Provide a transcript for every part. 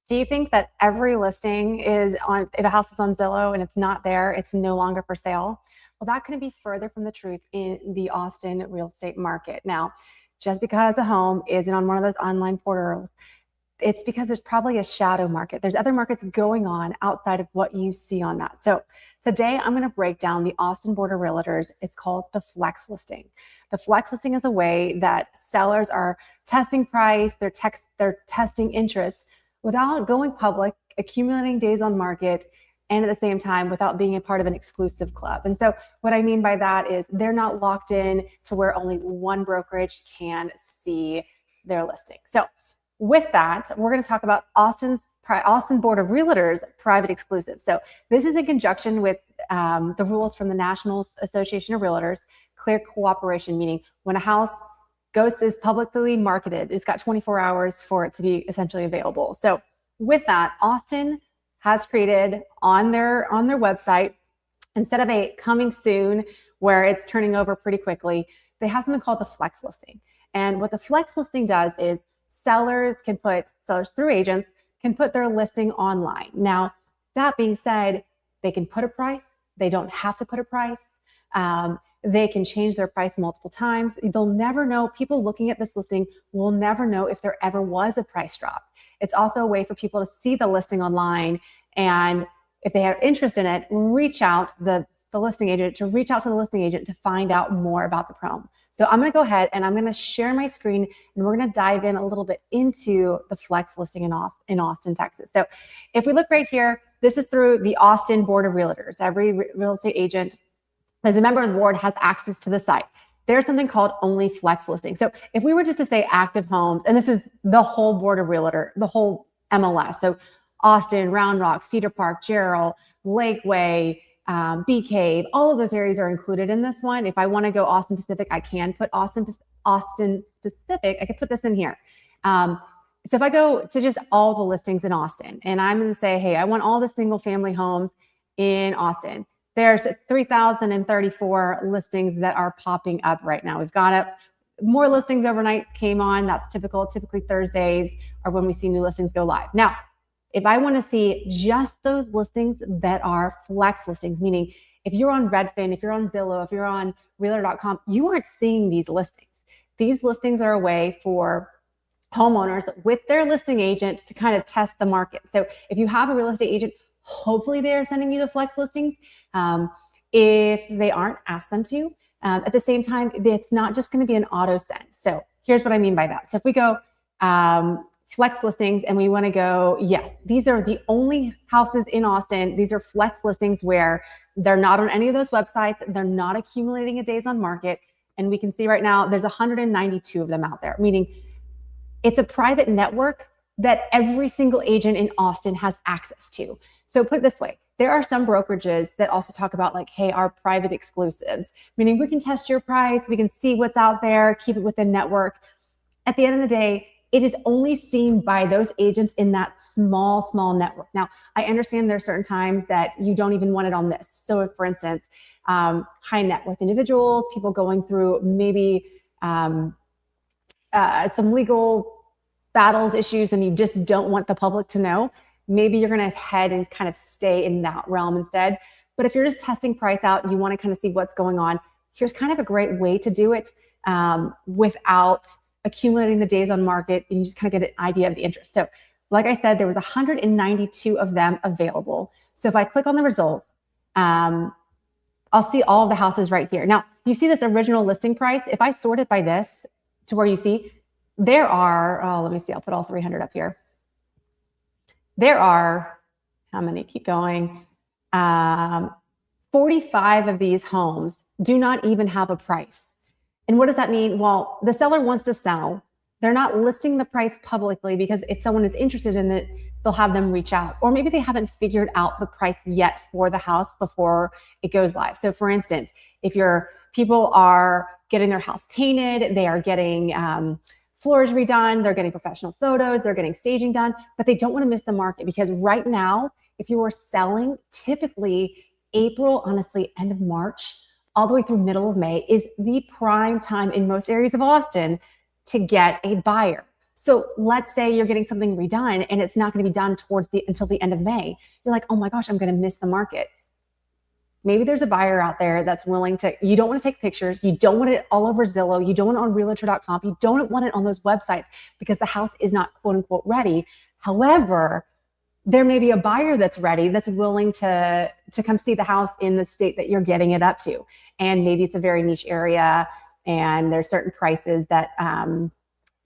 Do you think that every listing is on, if a house is on Zillow and it's not there, it's no longer for sale? Well, that couldn't be further from the truth in the Austin real estate market. Now, just because a home isn't on one of those online portals, it's because there's probably a shadow market. There's other markets going on outside of what you see on that. So today I'm going to break down the Austin Board of Realtors. It's called the flex listing. The flex listing is a way that sellers are testing price, they're testing interest without going public, accumulating days on market, and at the same time without being a part of an exclusive club. And so what I mean by that is they're not locked in to where only one brokerage can see their listing. So with that, we're going to talk about Austin Board of Realtors private exclusive. So this is in conjunction with the rules from the National Association of Realtors, clear cooperation, meaning when a house is publicly marketed, it's got 24 hours for it to be essentially available. So with that, Austin has created on their website, instead of a coming soon where it's turning over pretty quickly, they have something called the flex listing. And what the flex listing does is sellers through agents can put their listing online. Now, that being said, they can put a price. They don't have to put a price. They can change their price multiple times. They'll never know. People looking at this listing will never know if there ever was a price drop. It's also a way for people to see the listing online, and if they have interest in it, reach out to the listing agent to find out more about the home. So I'm going to go ahead and I'm going to share my screen, and we're going to dive in a little bit into the flex listing in Austin, Texas. So if we look right here, this is through the Austin Board of Realtors. Every real estate agent, as a member of the board, has access to the site. There's something called only flex listing. So if we were just to say active homes, and this is the whole Board of Realtor, the whole MLS. So Austin, Round Rock, Cedar Park, Gerald, Lakeway, Bee Cave, all of those areas are included in this one. If I want to go Austin Pacific, I can put Austin Pacific. I could put this in here. So if I go to just all the listings in Austin, and I'm going to say, hey, I want all the single family homes in Austin. There's 3,034 listings that are popping up right now. We've got up more listings overnight came on. That's typical. Typically Thursdays are when we see new listings go live. Now, if I want to see just those listings that are flex listings, meaning if you're on Redfin, if you're on Zillow, if you're on Realtor.com, you aren't seeing these listings. These listings are a way for homeowners with their listing agent to kind of test the market. So if you have a real estate agent, hopefully they're sending you the flex listings. If they aren't, ask them to. At the same time, it's not just going to be an auto send. So here's what I mean by that. So if we go flex listings and we want to go, yes, these are the only houses in Austin. These are flex listings where they're not on any of those websites. They're not accumulating a days on market. And we can see right now there's 192 of them out there, meaning it's a private network that every single agent in Austin has access to. So put it this way, there are some brokerages that also talk about like, hey, our private exclusives, meaning we can test your price, we can see what's out there, keep it within network. At the end of the day, it is only seen by those agents in that small network. Now, I understand there are certain times that you don't even want it on this. So if, for instance, high net worth individuals, people going through maybe some legal battles, issues, and you just don't want the public to know, maybe you're going to head and kind of stay in that realm instead. But if you're just testing price out and you want to kind of see what's going on, here's kind of a great way to do it without accumulating the days on market, and you just kind of get an idea of the interest. So like I said, there was 192 of them available. So if I click on the results, I'll see all of the houses right here. Now, you see this original listing price. If I sort it by this to where you see, there are, let me see, I'll put all 300 up here. There are, how many? Keep going. 45 of these homes do not even have a price. And what does that mean? Well, the seller wants to sell. They're not listing the price publicly because if someone is interested in it, they'll have them reach out. Or maybe they haven't figured out the price yet for the house before it goes live. So for instance, if people are getting their house painted, they are getting floors redone, they're getting professional photos, they're getting staging done, but they don't want to miss the market because right now, if you are selling, typically April, honestly, end of March, all the way through middle of May is the prime time in most areas of Austin to get a buyer. So let's say you're getting something redone and it's not going to be done until the end of May. You're like, oh my gosh, I'm going to miss the market. Maybe there's a buyer out there that's willing to, you don't want to take pictures. You don't want it all over Zillow. You don't want it on Realtor.com. You don't want it on those websites because the house is not quote unquote ready. However, there may be a buyer that's ready, that's willing to come see the house in the state that you're getting it up to. And maybe it's a very niche area and there's certain prices that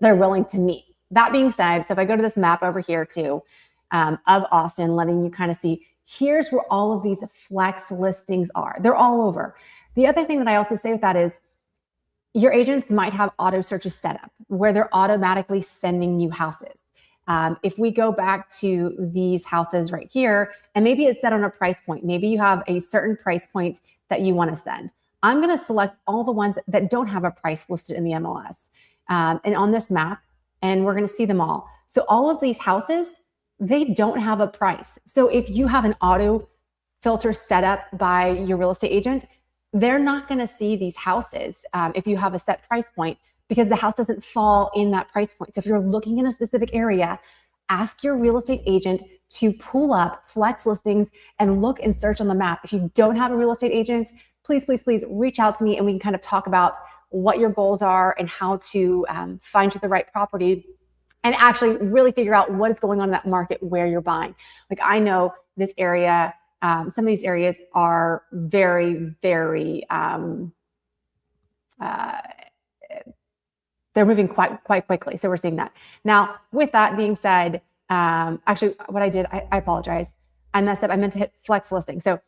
they're willing to meet. That being said, so if I go to this map over here too, of Austin, letting you kind of see, here's where all of these flex listings are. They're all over. The other thing that I also say with that is your agents might have auto searches set up where they're automatically sending you houses. If we go back to these houses right here, and maybe it's set on a price point, maybe you have a certain price point that you want to send. I'm going to select all the ones that don't have a price listed in the MLS and on this map, and we're going to see them all. So all of these houses, they don't have a price. So if you have an auto filter set up by your real estate agent, they're not going to see these houses if you have a set price point, because the house doesn't fall in that price point. So if you're looking in a specific area, ask your real estate agent to pull up flex listings and look and search on the map. If you don't have a real estate agent, please, please, please reach out to me and we can kind of talk about what your goals are and how to find you the right property and actually really figure out what is going on in that market where you're buying. Like I know this area, some of these areas are very, very, they're moving quite quickly. So we're seeing that. Now, with that being said, actually what I did, I apologize. I messed up. I meant to hit flex listing. So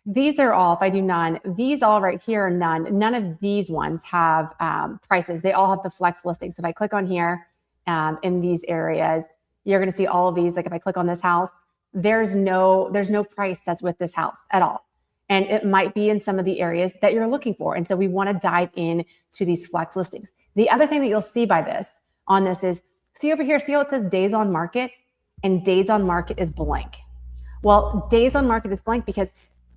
these are all, if I do none, these all right here are none. None of these ones have prices. They all have the flex listing. So if I click on here in these areas, you're going to see all of these. Like if I click on this house, there's no price that's with this house at all. And it might be in some of the areas that you're looking for. And so we want to dive in to these flex listings. The other thing that you'll see on this is, see over here, see how it says days on market, and days on market is blank. Well, days on market is blank because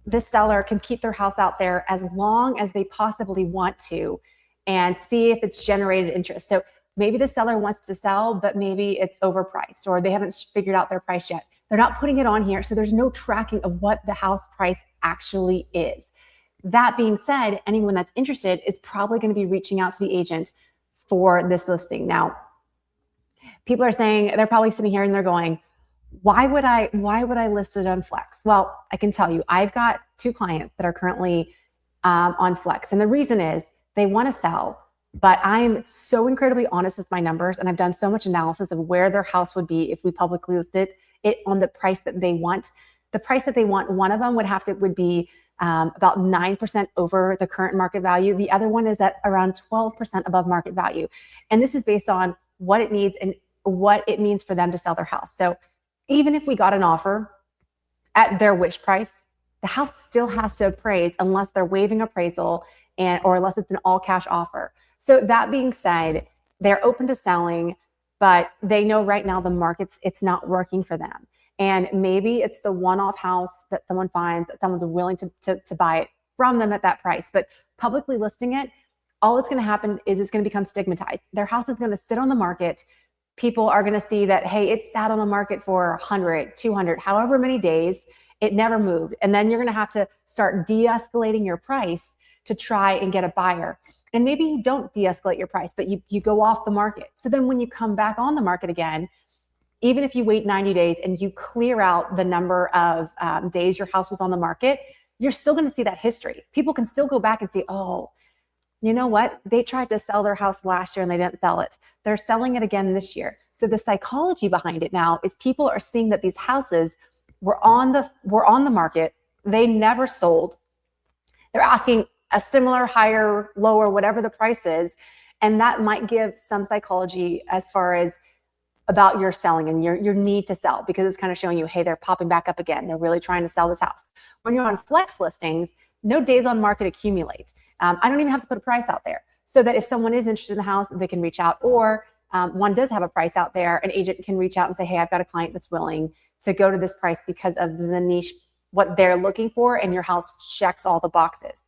this seller can keep their house out there as long as they possibly want to and see if it's generated interest. So maybe the seller wants to sell, but maybe it's overpriced or they haven't figured out their price yet. They're not putting it on here. So there's no tracking of what the house price actually is. That being said, anyone that's interested is probably going to be reaching out to the agent for this listing. Now, people are saying, they're probably sitting here and they're going, why would I list it on Flex? Well, I can tell you, I've got 2 clients that are currently on Flex. And the reason is they want to sell, but I'm so incredibly honest with my numbers. And I've done so much analysis of where their house would be if we publicly listed it on the price that they want. The price that they want, one of them would be about 9% over the current market value. The other one is at around 12% above market value. And this is based on what it needs and what it means for them to sell their house. So even if we got an offer at their wish price, the house still has to appraise unless they're waiving appraisal or unless it's an all cash offer. So that being said, they're open to selling, but they know right now the market's, it's not working for them. And maybe it's the one-off house that someone finds that someone's willing to buy it from them at that price. But publicly listing it, all that's going to happen is it's going to become stigmatized. Their house is going to sit on the market. People are going to see that, hey, it sat on the market for 100, 200, however many days, it never moved. And then you're going to have to start de-escalating your price to try and get a buyer. And maybe you don't de-escalate your price, but you go off the market. So then when you come back on the market again, even if you wait 90 days and you clear out the number of days your house was on the market, you're still going to see that history. People can still go back and see, oh, you know what? They tried to sell their house last year and they didn't sell it. They're selling it again this year. So the psychology behind it now is people are seeing that these houses were on the market. They never sold. They're asking a similar, higher, lower, whatever the price is. And that might give some psychology as far as about your selling and your need to sell, because it's kind of showing you, hey, they're popping back up again. They're really trying to sell this house. When you're on flex listings, no days on market accumulate. I don't even have to put a price out there, so that if someone is interested in the house, they can reach out, or one does have a price out there, an agent can reach out and say, hey, I've got a client that's willing to go to this price because of the niche, what they're looking for, and your house checks all the boxes.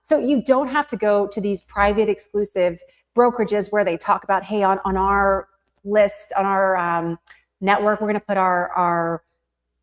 So you don't have to go to these private exclusive brokerages where they talk about, hey, on our list, on our network, we're going to put our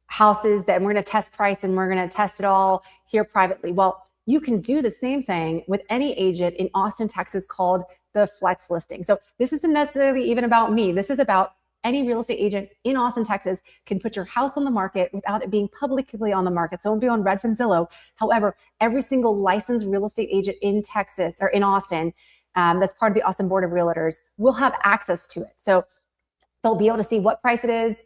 houses that we're going to test price and we're going to test it all here privately. Well, you can do the same thing with any agent in Austin, Texas, called the flex listing. So this isn't necessarily even about me. This is about any real estate agent in Austin, Texas can put your house on the market without it being publicly on the market. So it won't be on Redfin, Zillow. However, every single licensed real estate agent in Texas or in Austin, that's part of the Austin Board of Realtors, will have access to it. So they'll be able to see what price it is.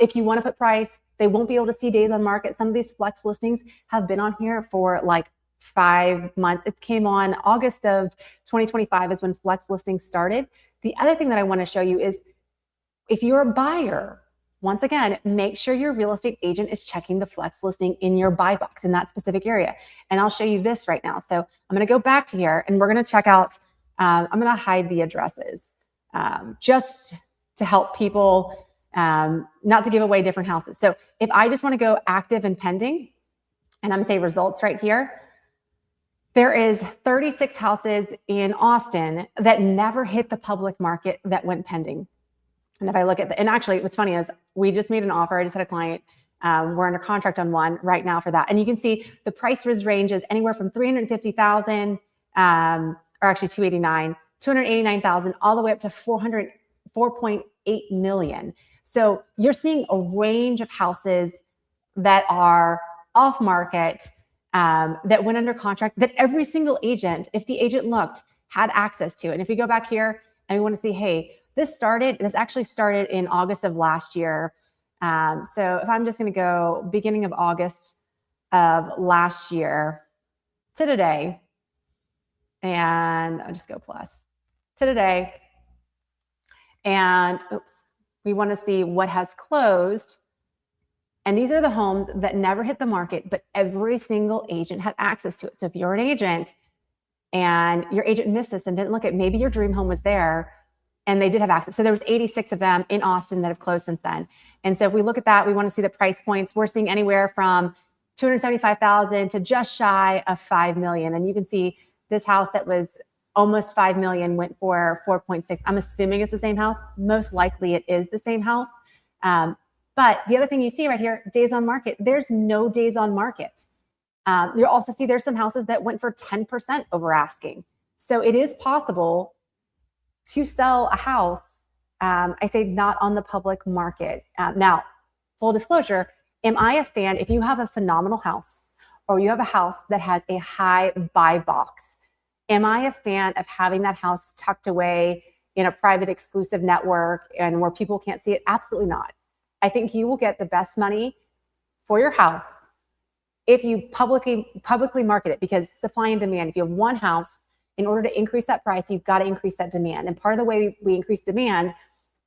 If you want to put price, they won't be able to see days on market. Some of these flex listings have been on here for like 5 months. It came on August of 2025 is when flex listings started. The other thing that I want to show you is if you're a buyer, once again, make sure your real estate agent is checking the flex listing in your buy box in that specific area. And I'll show you this right now. So I'm going to go back to here and we're going to check out, I'm going to hide the addresses just to help people, not to give away different houses. So if I just want to go active and pending, and I'm going to say results right here, there is 36 houses in Austin that never hit the public market that went pending. And if I look at and actually what's funny is we just made an offer. I just had a client. We're under contract on one right now for that. And you can see the price ranges anywhere from 350,000, or actually 289,000 all the way up to 4.8 million. So you're seeing a range of houses that are off market, that went under contract, that every single agent, if the agent looked, had access to. And if we go back here and we want to see, hey, this actually started in August of last year. So if I'm just going to go beginning of August of last year to today, and I'll just go plus to today. And we want to see what has closed. And these are the homes that never hit the market, but every single agent had access to it. So if you're an agent and your agent missed this and didn't look at, maybe your dream home was there and they did have access. So there was 86 of them in Austin that have closed since then. And so if we look at that, we want to see the price points. We're seeing anywhere from 275,000 to just shy of 5 million. And you can see this house that was almost 5 million went for 4.6. I'm assuming it's the same house. Most likely it is the same house. But the other thing you see right here, days on market, there's no days on market. You'll also see there's some houses that went for 10% over asking. So it is possible to sell a house, I say not on the public market. Now, full disclosure, am I a fan? If you have a phenomenal house or you have a house that has a high buy box, am I a fan of having that house tucked away in a private exclusive network and where people can't see it? Absolutely not. I think you will get the best money for your house if you publicly market it, because supply and demand. If you have one house, in order to increase that price, you've got to increase that demand. And part of the way we increase demand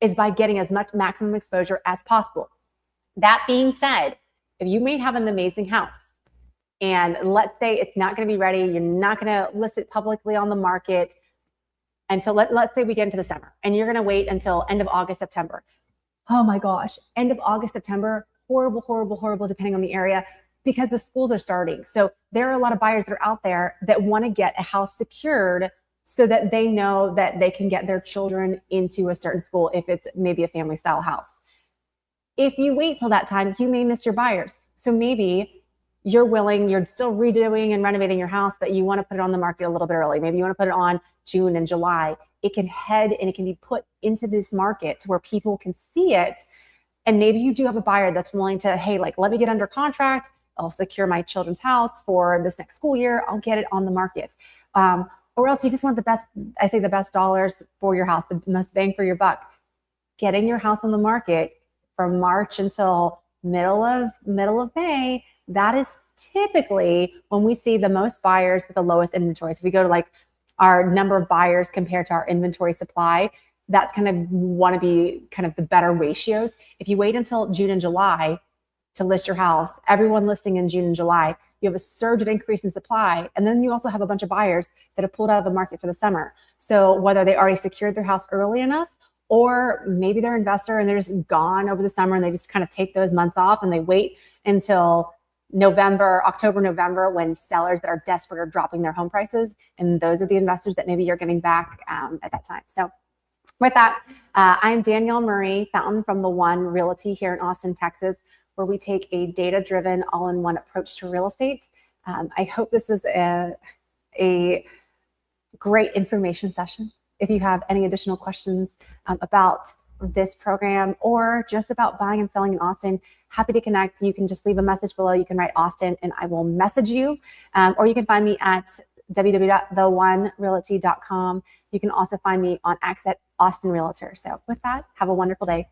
is by getting as much maximum exposure as possible. That being said, if you may have an amazing house and let's say it's not going to be ready, you're not going to list it publicly on the market until let's say we get into the summer and you're going to wait until end of August, September. Oh my gosh, end of August, September, horrible, horrible, horrible, depending on the area, because the schools are starting. So there are a lot of buyers that are out there that want to get a house secured so that they know that they can get their children into a certain school if it's maybe a family style house. If you wait till that time, you may miss your buyers. So maybe you're still redoing and renovating your house, but you want to put it on the market a little bit early. Maybe you want to put it on June and July. It can head and it can be put into this market to where people can see it. And maybe you do have a buyer that's willing to, hey, like, let me get under contract. I'll secure my children's house for this next school year. I'll get it on the market. Or else you just want the best dollars for your house, the most bang for your buck. Getting your house on the market from March until middle of May, that is typically when we see the most buyers with the lowest inventory. So if we go to like our number of buyers compared to our inventory supply, that's kind of want to be kind of the better ratios. If you wait until June and July to list your house, everyone listing in June and July, you have a surge of increase in supply. And then you also have a bunch of buyers that have pulled out of the market for the summer. So whether they already secured their house early enough, or maybe they're an investor and they're just gone over the summer and they just kind of take those months off and they wait until October, November, when sellers that are desperate are dropping their home prices. And those are the investors that maybe you're getting back at that time. So with that, I'm Danielle Murray Fountain from The One Realty here in Austin, Texas, where we take a data-driven, all-in-one approach to real estate. I hope this was a great information session. If you have any additional questions about this program or just about buying and selling in Austin, happy to connect. You can just leave a message below. You can write Austin and I will message you. Or you can find me at www.theonerealty.com. You can also find me on X at Austin Realtor. So with that, have a wonderful day.